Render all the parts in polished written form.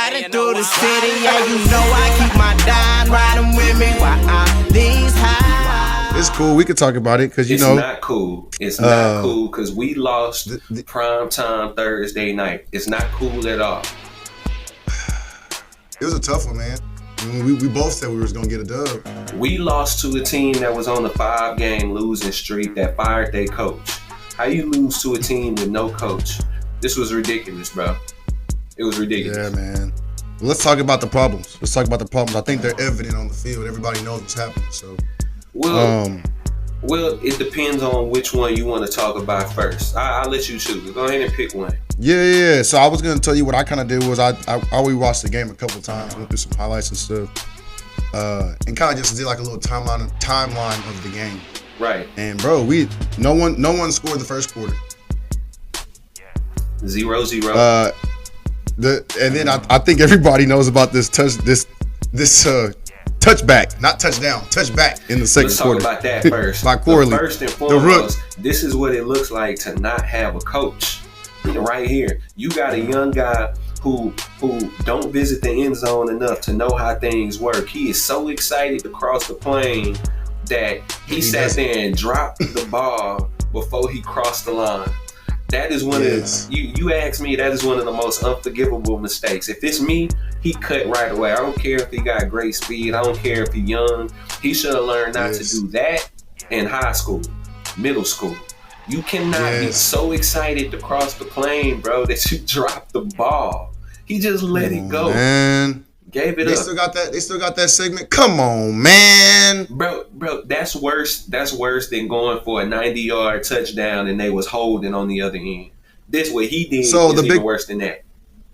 Riding through the city, yeah, you know I keep my dime riding with me while I'm these high. It's cool. We could talk about it because it's not cool. It's not cool because we lost prime time Thursday night. It's not cool at all. It was a tough one, man. We both said we was gonna get a dub. We lost to a team that was on a 5-game losing streak that fired their coach. How you lose to a team with no coach? This was ridiculous, bro. It was ridiculous. Yeah, man. Well, let's talk about the problems. I think they're evident on the field. Everybody knows what's happening. So, well, it depends on which one you want to talk about first. I'll let you choose. Go ahead and pick one. Yeah. So I was gonna tell you what I kind of did was I rewatched the game a couple times, went through some highlights and stuff, and kind of just did like a little timeline of the game. Right. And bro, no one scored the first quarter. 0-0. And then I think everybody knows about this touchback, not touchdown, touchback in the second quarter. Let's talk about that first. By Corley. First and foremost, this is what it looks like to not have a coach. Right here, you got a young guy who don't visit the end zone enough to know how things work. He is so excited to cross the plane that he sat there and dropped the ball before he crossed the line. That is one of you ask me, that is one of the most unforgivable mistakes. If it's me, he cut right away. I don't care if he got great speed. I don't care if he's young. He should have learned not to do that in high school, middle school. You cannot be so excited to cross the plane, bro, that you drop the ball. He just let it go. Man. Gave it up. They still got that segment. Come on, man. Bro, that's worse. That's worse than going for a 90-yard touchdown and they was holding on the other end. This what he did is even worse than that.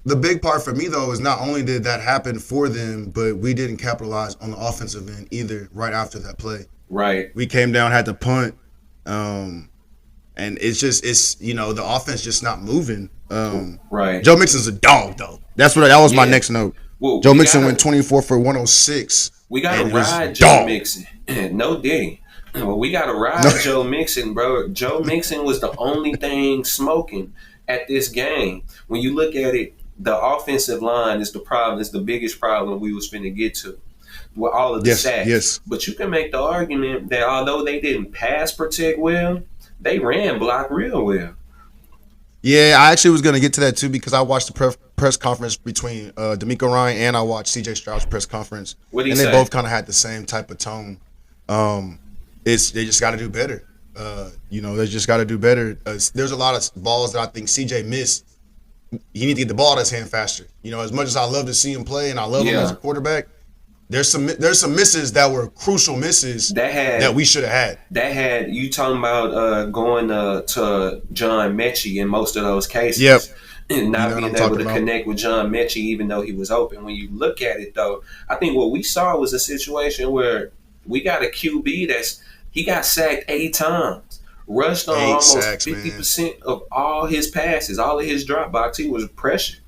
The big part for me, though, is not only did that happen for them, but we didn't capitalize on the offensive end either right after that play. Right. We came down, had to punt. And it's the offense just not moving. Right. Joe Mixon's a dog, though. That was my next note. Well, Joe Mixon went 24 for 106. We got to ride Joe Mixon. No diddy. Well, we got to ride Joe Mixon, bro. Joe Mixon was the only thing smoking at this game. When you look at it, the offensive line is the problem. It's the biggest problem we was finna get to with all of the sacks. Yes. But you can make the argument that although they didn't pass protect well, they ran block real well. Yeah, I actually was going to get to that too because I watched the press conference between D'Amico Ryan and I watched C.J. Stroud's press conference. What did he say? And they both kind of had the same type of tone. They just got to do better. They just got to do better. There's a lot of balls that I think C.J. missed. He need to get the ball in his hand faster. As much as I love to see him play and I love him as a quarterback, there's some misses that were crucial misses that we should have had. That had you talking about going to John Mechie in most of those cases. Yep. And not being able to connect with John Mechie even though he was open. When you look at it though, I think what we saw was a situation where we got a QB he got sacked 8 times. Rushed on almost 50% of all his passes, all of his dropbacks. He was pressured.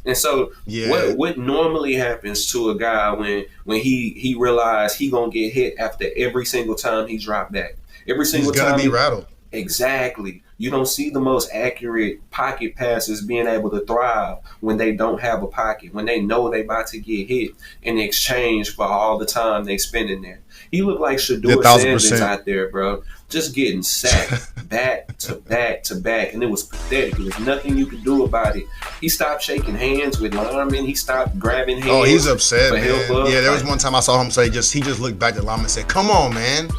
And so what normally happens to a guy when he realized he gonna get hit after every single time he dropped back? Every single time he's gonna be rattled. Exactly. You don't see the most accurate pocket passes being able to thrive when they don't have a pocket, when they know they about to get hit in exchange for all the time they spend in there. He looked like Shedeur Sanders out there, bro. Just getting sacked back to back to back. And it was pathetic. There was nothing you could do about it. He stopped shaking hands with linemen. He stopped grabbing hands. Oh, he's upset, man. Yeah, there was one time I saw him say he just looked back at the lineman and said, "Come on, man."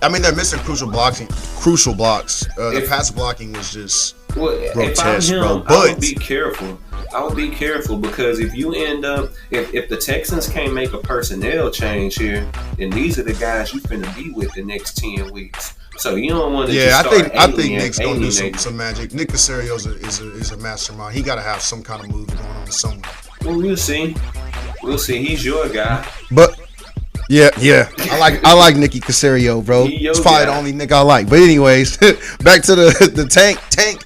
I mean, they're missing crucial blocks. The pass blocking was just grotesque, bro. But I would be careful. I would be careful because if you end up, if the Texans can't make a personnel change here, then these are the guys you're finna be with the next 10 weeks. So you don't want to. Yeah, I think Nick's gonna do some magic. Nick Caserio is a mastermind. He got to have some kind of move going on somewhere. Well, we'll see. He's your guy. But. Yeah. I like Nicky Caserio, bro. It's probably the only Nick I like. But anyways, back to the Tank. Tank,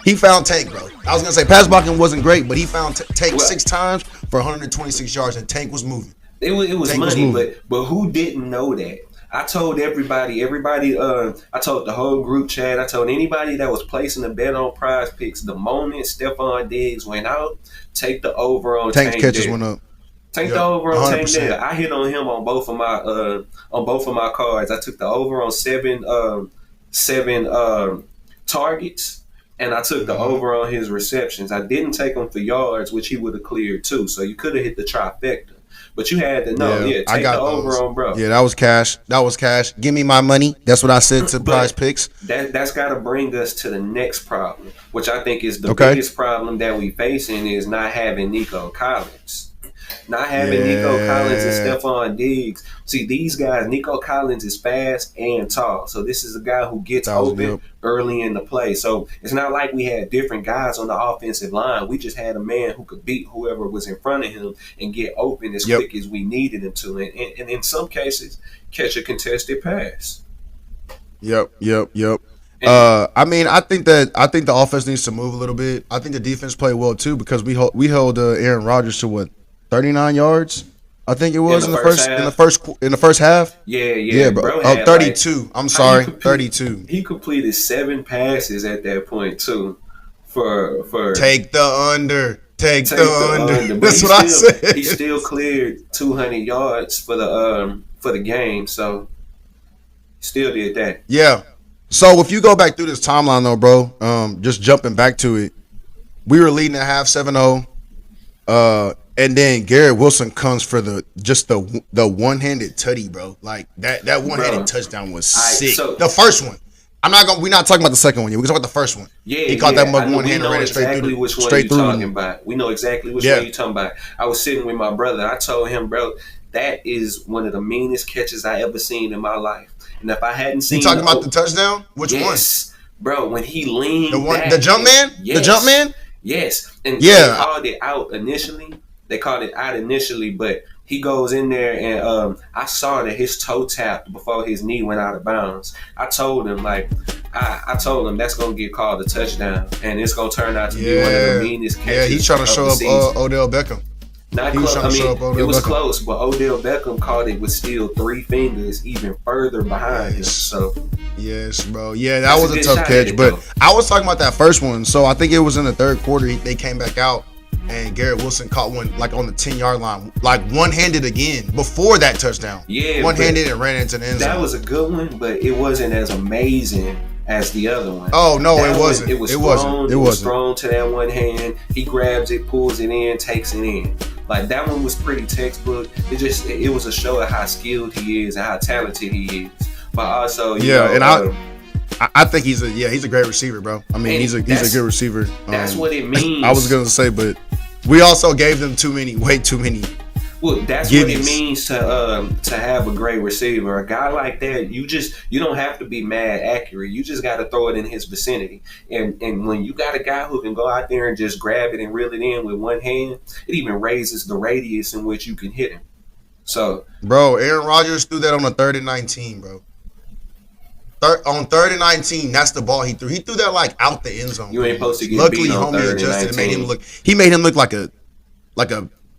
he found Tank, bro. I was gonna say pass blocking wasn't great, but he found Tank 6 times for 126 yards, and Tank was moving. It was money, but who didn't know that? I told everybody, I told the whole group chat, I told anybody that was placing a bet on Prize Picks, the moment Stephon Diggs went out, take the over on Tank's Tank catches Dell. went up. Take the over on Tank 100%. Dell. I hit on him on both of my cards. I took the over on seven targets, and I took the over on his receptions. I didn't take him for yards, which he would have cleared too. So you could have hit the trifecta. But you had to know, take the over on bro. Yeah, that was cash. Give me my money. That's what I said to Prize Picks. That's got to bring us to the next problem, which I think is the biggest problem that we facing is not having Nico Collins. Not having Nico Collins and Stephon Diggs. See, these guys, Nico Collins is fast and tall. So this is a guy who gets open early in the play. So it's not like we had different guys on the offensive line. We just had a man who could beat whoever was in front of him and get open as quick as we needed him to. And in some cases, catch a contested pass. Yep. I mean, I think the offense needs to move a little bit. I think the defense played well too because we held Aaron Rodgers to what? 39 yards, I think it was in the first half. Yeah, bro. 32. I'm sorry, 32. He completed 7 passes at that point too. For take the under. That's what I said. He still cleared 200 yards for the game, so still did that. Yeah. So if you go back through this timeline though, bro, just jumping back to it, we were leading at half 7-0. And then Garrett Wilson comes for the one-handed tutty, bro. Like that one-handed touchdown was sick. The first one. We're not talking about the second one yet. We're talking about the first one. Yeah, he caught that mug one-handed and ran it straight through. We know exactly which one you're talking about. I was sitting with my brother. I told him, bro, that is one of the meanest catches I ever seen in my life. And if I hadn't seen, you talking about the touchdown? Which one? Bro, when he leaned, the jump man, yes. The jump man. Yes, and they called it out initially. But he goes in there and I saw that his toe tapped before his knee went out of bounds. I told him that's gonna get called a touchdown, and it's gonna turn out to be one of the meanest catches. Yeah, he's trying to show up Odell Beckham. Not close. I mean, it was close, but Odell Beckham caught it with still 3 fingers, even further behind him. So. Yes, bro. Yeah, that was a tough catch. But I was talking about that first one. So I think it was in the third quarter. They came back out, and Garrett Wilson caught one like on the 10-yard line, like one-handed again before that touchdown. Yeah, one-handed and ran into the end zone. That was a good one, but it wasn't as amazing as the other one. Oh no, it wasn't. It was thrown to that one hand. He grabs it, pulls it in, takes it in. Like that one was pretty textbook. It was a show of how skilled he is and how talented he is. But also, I think he's a great receiver, bro. I mean, he's a good receiver. That's what it means. I was gonna say, but we also gave them way too many. Well, that's what it means to have a great receiver. A guy like that, you don't have to be mad accurate. You just got to throw it in his vicinity. And when you got a guy who can go out there and just grab it and reel it in with one hand, it even raises the radius in which you can hit him. So, bro, Aaron Rodgers threw that on a 3rd and 19, bro. On 3rd and 19, that's the ball he threw. He threw that like out the end zone. You ain't supposed to get Luckily, beat on homie 3rd adjusted and 19. and made him look like a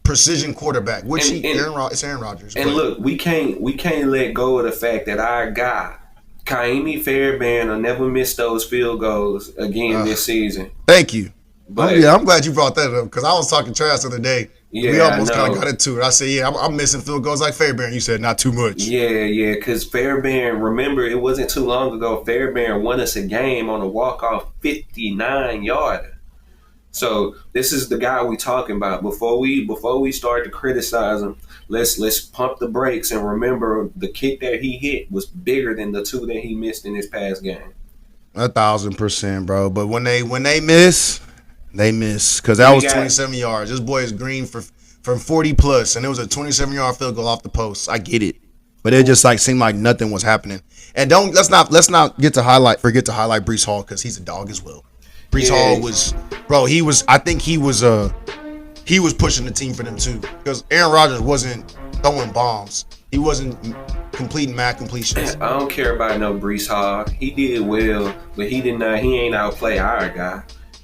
precision quarterback, which it's Aaron Rodgers. And look, we can't let go of the fact that our guy, Kaimi Fairbairn, will never miss those field goals again this season. Thank you. But I'm glad you brought that up because I was talking trash the other day. Yeah, we almost kind of got into it. I said, I'm missing field goals like Fairbairn. You said not too much. Yeah, because Fairbairn, remember, it wasn't too long ago, Fairbairn won us a game on a walk-off 59-yarder. So this is the guy we talking about. Before we start to criticize him, let's pump the brakes and remember the kick that he hit was bigger than the 2 that he missed in his past game. 1,000%, bro. But when they miss, they miss because that was 27 yards. This boy is green from 40 plus, and it was a 27-yard field goal off the post. I get it, but it just seemed like nothing was happening. And let's not forget to highlight Breece Hall because he's a dog as well. Breece Hall was, bro. He was pushing the team for them too because Aaron Rodgers wasn't throwing bombs. He wasn't completing mad completions. I don't care about no Breece Hall. He did well, but he ain't outplay our guy.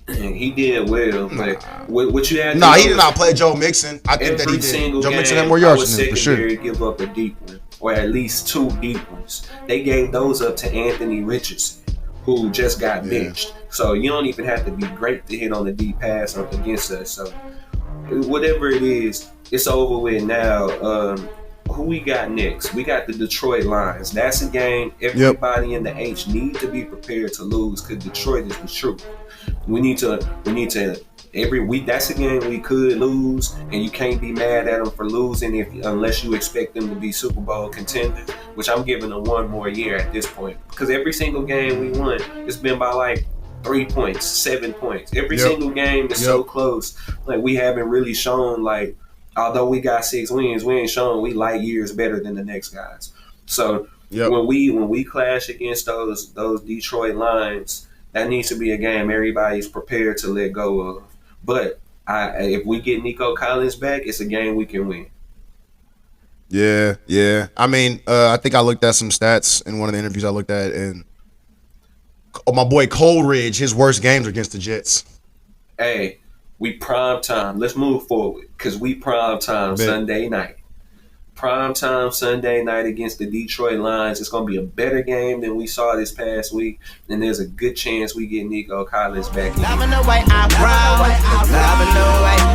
He did well, but what you had? He did not play Joe Mixon. I think that he did. Joe Mixon had more yards than him for sure. Give up a deep one or at least 2 deep ones. They gave those up to Anthony Richardson, who just got benched. So you don't even have to be great to hit on the deep pass up against us. So whatever it is, it's over with now. Who we got next? We got the Detroit Lions. That's a game everybody in the H need to be prepared to lose, because Detroit is the truth. We need to every week. That's a game we could lose, and you can't be mad at them for losing unless you expect them to be Super Bowl contenders, which I'm giving them 1 more year at this point, because every single game we won, it's been by like 3 points, 7 points. Every single game is so close. Like, we haven't really shown, like, although we got 6 wins, we ain't shown we light years better than the next guys. So when we clash against those Detroit Lions, that needs to be a game everybody's prepared to let go of. But if we get Nico Collins back, it's a game we can win. Yeah. I mean, I think I looked at some stats in one of the interviews I looked at, and my boy Coleridge, his worst games are against the Jets. Hey, we prime time. Let's move forward, because we prime time Sunday night. Prime time Sunday night against the Detroit Lions. It's going to be a better game than we saw this past week, and there's a good chance we get Nico Collins back in. Loving the way I ride, loving the way